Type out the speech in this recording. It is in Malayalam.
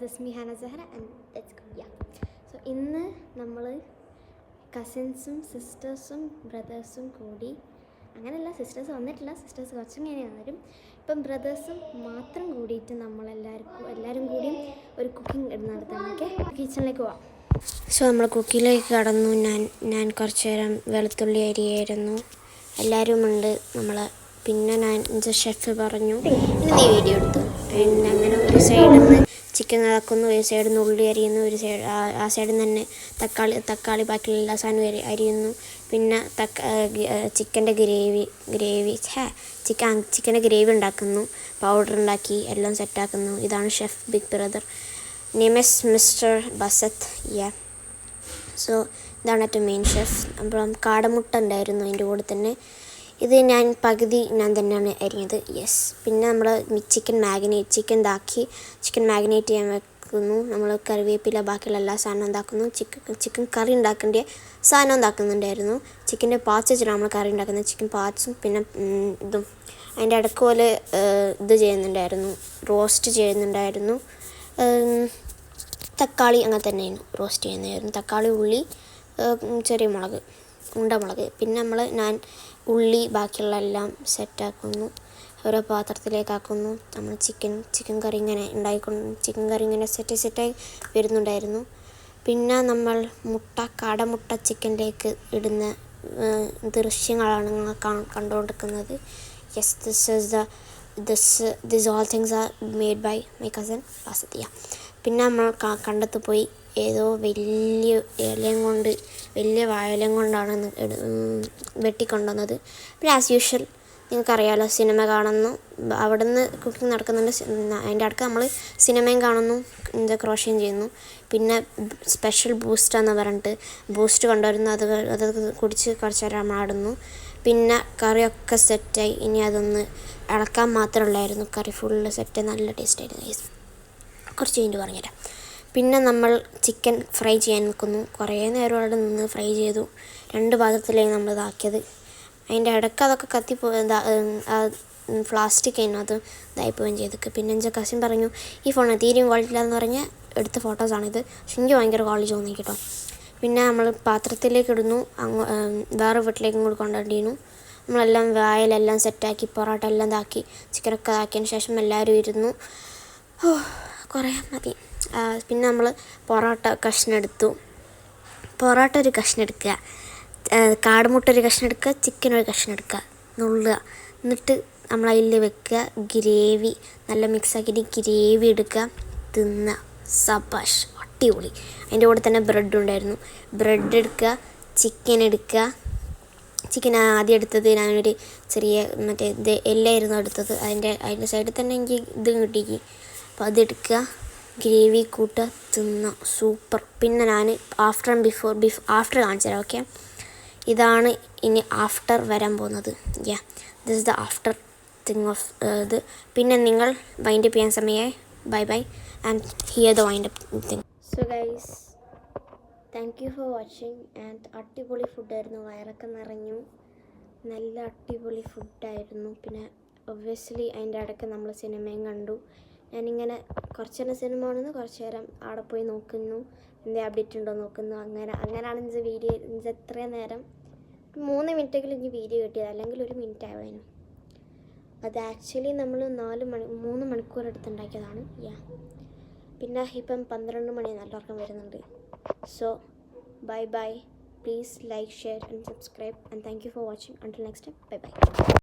this is me Hannah Zahra and let's go. Yeah. So ഇന്ന് നമ്മൾ കസിൻസും സിസ്റ്റേഴ്സും ബ്രദേഴ്സും കൂടി, അങ്ങനെയല്ല സിസ്റ്റേഴ്സ് വന്നിട്ടില്ല, സിസ്റ്റേഴ്സ് കുറച്ചിങ്ങനെ വരും. ഇപ്പം ബ്രദേഴ്സും മാത്രം കൂടിയിട്ട് എല്ലാവരും കൂടിയും ഒരു കുക്കിംഗ് നടത്താണ്. ഓക്കെ, കിച്ചണിലേക്ക് പോവാം. സോ നമ്മൾ കുക്കിങ്ങിലേക്ക് കടന്നു. ഞാൻ കുറച്ച് നേരം വെളുത്തുള്ളി അരിയായിരുന്നു. എല്ലാവരും ഉണ്ട് നമ്മൾ. പിന്നെ ഷെഫ് പറഞ്ഞു ഇനി നീ വീഡിയോ എടുത്തു. അങ്ങനെ ഒരു സൈഡിൽ നിന്ന് ചിക്കൻ നടക്കുന്നു, ഒരു സൈഡിൽ നിന്ന് ഉള്ളി അരിയുന്നു, ഒരു സൈഡ് ആ സൈഡിൽ നിന്ന് തന്നെ തക്കാളി ബാക്കിയുള്ള എല്ലാ സാധനവും അരിയുന്നു. പിന്നെ ചിക്കൻ്റെ ചിക്കൻ്റെ ഗ്രേവി ഉണ്ടാക്കുന്നു, പൗഡർ ഉണ്ടാക്കി എല്ലാം സെറ്റാക്കുന്നു. ഇതാണ് chef big brother. Name is mister ബസത്ത്. യാ. സോ ഇതാണ് ഏറ്റവും മെയിൻ ഷെഫ്. അപ്പം കാടമുട്ട ഉണ്ടായിരുന്നു അതിൻ്റെ കൂടെ തന്നെ. ഇത് പകുതി ഞാൻ തന്നെയാണ് അരിഞ്ഞത്. യെസ്. പിന്നെ നമ്മൾ ചിക്കൻ മാഗ്നേറ്റ് ചെയ്യാൻ വെക്കുന്നു. നമ്മൾ കറിവേപ്പില ബാക്കിയുള്ള എല്ലാ സാധനവും ഉണ്ടാക്കുന്നു. ചിക്കൻ കറി ഉണ്ടാക്കേണ്ട സാധനം ഉണ്ടാക്കുന്നുണ്ടായിരുന്നു. ചിക്കൻ്റെ പാർട്സ് വെച്ചിട്ടാണ് നമ്മൾ കറി ഉണ്ടാക്കുന്നത്. ചിക്കൻ പാർട്സും പിന്നെ ഇതും അതിൻ്റെ ഇടയ്ക്ക് പോലെ ഇത് ചെയ്യുന്നുണ്ടായിരുന്നു, റോസ്റ്റ് ചെയ്യുന്നുണ്ടായിരുന്നു. തക്കാളി അങ്ങനെ തന്നെയായിരുന്നു റോസ്റ്റ് ചെയ്യുന്നതായിരുന്നു. തക്കാളി, ഉള്ളി, ചെറിയ ഉണ്ടമുളക്. പിന്നെ ഞാൻ ഉള്ളി ബാക്കിയുള്ള എല്ലാം സെറ്റാക്കുന്നു, ഓരോ പാത്രത്തിലേക്കാക്കുന്നു. നമ്മൾ ചിക്കൻ കറി ഇങ്ങനെ സെറ്റായി വരുന്നുണ്ടായിരുന്നു. പിന്നെ നമ്മൾ കാടമുട്ട ചിക്കനിലേക്ക് ഇടുന്ന ദൃശ്യങ്ങളാണ് നിങ്ങൾ കണ്ടുകൊണ്ടിരിക്കുന്നത്. Yes, this all things are made by my cousin വാസത്തിയ. പിന്നെ നമ്മൾ കണ്ടത്ത് പോയി ഏതോ വലിയ വാഴയിലയും കൊണ്ടാണ് വെട്ടിക്കൊണ്ടുവന്നത്. പിന്നെ ആസ് യൂഷ്വൽ നിങ്ങൾക്കറിയാമല്ലോ, സിനിമ കാണുന്നു, അവിടെ നിന്ന് കുക്കിംഗ് നടക്കുന്നുണ്ട്. അതിൻ്റെ അടുത്ത് നമ്മൾ സിനിമയും കാണുന്നു, ക്രോഷ്യയും ചെയ്യുന്നു. പിന്നെ സ്പെഷ്യൽ ബൂസ്റ്റാന്ന് പറഞ്ഞിട്ട് ബൂസ്റ്റ് കൊണ്ടുവരുന്നു. അത് കുടിച്ച് കുറച്ച് നേരം ആടുന്നു. പിന്നെ കറിയൊക്കെ സെറ്റായി. ഇനി അതൊന്ന് ഇളക്കാൻ മാത്രമുള്ളായിരുന്നു. കറി ഫുള്ള് സെറ്റ്, നല്ല ടേസ്റ്റായിരുന്നു. കുറച്ച് കഴിഞ്ഞിട്ട് പറഞ്ഞുതരാം. പിന്നെ നമ്മൾ ചിക്കൻ ഫ്രൈ ചെയ്യാൻ നിൽക്കുന്നു. കുറേ നേരം അവിടെ നിന്ന് ഫ്രൈ ചെയ്തു. 2 പാത്രത്തിലേക്ക് നമ്മൾ ഇതാക്കിയത്. അതിൻ്റെ ഇടയ്ക്ക് അതൊക്കെ പ്ലാസ്റ്റിക് അതിനകത്ത് ഇതായിപ്പോവുകയും ചെയ്തൊക്കെ. പിന്നെ എൻ്റെ കസിൻ പറഞ്ഞു ഈ ഫോണിന് തീരെയും ക്വാളിറ്റി ഇല്ലാന്ന് പറഞ്ഞ് എടുത്ത ഫോട്ടോസാണിത്. പക്ഷെ എനിക്ക് ഭയങ്കര ക്വാളിറ്റി തോന്നി കേട്ടോ. പിന്നെ നമ്മൾ പാത്രത്തിലേക്ക് ഇടുന്നു, വേറെ വീട്ടിലേക്കും കൂടി കൊണ്ടുവന്നിരുന്നു. നമ്മളെല്ലാം വായലെല്ലാം സെറ്റാക്കി, പൊറോട്ട എല്ലാം ഇതാക്കി, ചിക്കനൊക്കെ ഇതാക്കിയതിന് ശേഷം എല്ലാവരും ഇരുന്നു. കുറേ മതി. പിന്നെ നമ്മൾ പൊറോട്ട ഒരു കഷ്ണം എടുക്കുക, കാടമുട്ട ഒരു കഷ്ണം എടുക്കുക, ചിക്കൻ ഒരു കഷ്ണം എടുക്കുക, നുള്ളുക. എന്നിട്ട് നമ്മൾ അതിൽ വെക്കുക ഗ്രേവി, നല്ല മിക്സാക്കിയിട്ട് ഗ്രേവി എടുക്കുക, തിന്നുക. സബാഷ്, അടിപൊളി. അതിൻ്റെ കൂടെ തന്നെ ബ്രെഡ് ഉണ്ടായിരുന്നു. ബ്രെഡ് എടുക്കുക, ചിക്കൻ ആദ്യം എടുത്തത് ഞാനൊരു ചെറിയ എല്ലായിരുന്നു എടുത്തത്. അതിൻ്റെ സൈഡിൽ തന്നെ എനിക്ക് ഇത് കിട്ടിക്ക്. അപ്പോൾ അതെടുക്കുക, ഗ്രേവി കൂട്ടുക, തിന്നുക. സൂപ്പർ. പിന്നെ ഞാൻ ആഫ്റ്റർ കാണിച്ചു തരാം. ഓക്കെ, ഇതാണ് ഇനി ആഫ്റ്റർ വരാൻ പോകുന്നത്. Yeah, this is the after thing of ഇത്. പിന്നെ നിങ്ങൾ വൈൻഡപ്പ് ചെയ്യാൻ സമയമായി. Bye and here the wind up thing. So guys, thank you for watching. And അടിപൊളി ഫുഡായിരുന്നു. വയറൊക്കെ നിറഞ്ഞു. നല്ല അടിപൊളി ഫുഡായിരുന്നു. പിന്നെ ഒബ്വിയസ്ലി അതിൻ്റെ ഇടയ്ക്ക് നമ്മൾ സിനിമയും കണ്ടു. ഞാനിങ്ങനെ കുറച്ച് നേരം സിനിമ കാണുന്നു, കുറച്ച് നേരം അവിടെ പോയി നോക്കുന്നു, എന്തെങ്കിലും അപ്ഡേറ്റ് ഉണ്ടോ നോക്കുന്നു. അങ്ങനെയാണ് എൻ്റെ വീഡിയോ. എത്രയും നേരം 3 മിനിറ്റെങ്കിലും എനിക്ക് വീഡിയോ കിട്ടിയത്, അല്ലെങ്കിൽ 1 മിനിറ്റ് ആവുമായിരുന്നു. അത് ആക്ച്വലി നമ്മൾ 3 മണിക്കൂർ എടുത്തുണ്ടാക്കിയതാണ്. യാ. പിന്നെ ഇപ്പം 12 മണി നല്ല ഉറക്കം വരുന്നുണ്ട്. So bye. Please like, share and subscribe. And thank you for watching. Until next time. By.